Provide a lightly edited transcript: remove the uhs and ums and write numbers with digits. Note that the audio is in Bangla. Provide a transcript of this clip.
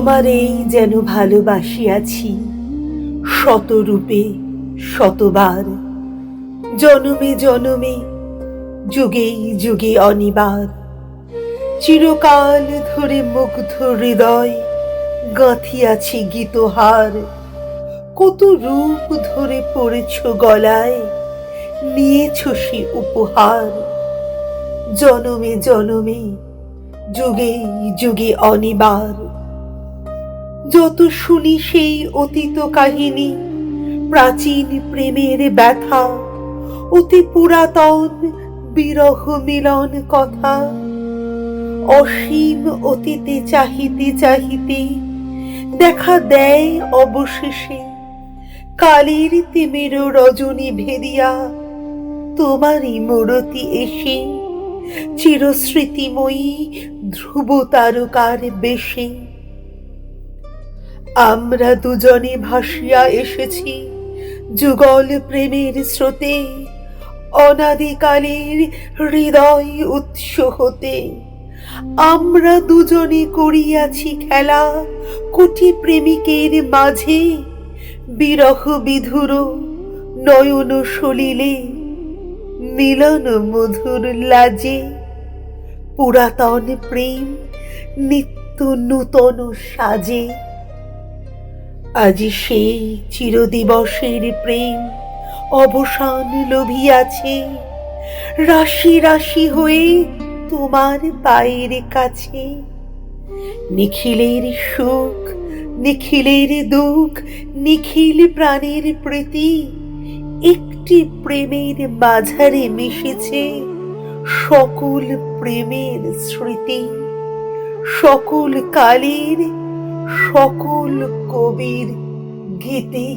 তোমারেই যেন ভালোবাসিয়াছি শতরূপে শতবার, জনমে জনমে যুগে যুগে অনিবার। চিরকাল ধরে মুগ্ধ হৃদয় গাঁথিয়াছি গীতহার, কত রূপ ধরে পড়েছ গলায়, নিয়েছ সে উপহার। জনমে জনমে যুগে যুগে অনিবার। যত শুনি সেই অতীত কাহিনী, প্রাচীন প্রেমের ব্যথা, অতি পুরাতন বিরহ মিলন কথা, অসীম অতীতে চাহিতে চাহিতে দেখা দেয় অবশেষে কালের তিমির রজনী ভেদিয়া তোমারই মূরতি এসে, চিরস্মৃতিময়ী ধ্রুব তারকার বেশে। আমরা দুজনে ভাসিয়া এসেছি যুগল প্রেমের স্রোতে, অনাদিকালের হৃদয় উৎস হতে। আমরা দুজনে করিয়াছি খেলা কোটি প্রেমিকের মাঝে, বিরহ বিধুর নয়ন সলিলে মিলন মধুর লাজে। পুরাতন প্রেম নিত্য নূতন সাজে। আজি সেই চিরদিবসের প্রেম অবসান লভিয়াছে, রাশি রাশি হয়ে তোমার পায়ের কাছে। নিখিলের সুখ নিখিলের দুঃখ নিখিল প্রাণের প্রীতি, একটি প্রেমের মাঝারে মিশেছে সকল প্রেমের স্মৃতি, সকল কালের সকল কবির গীতি।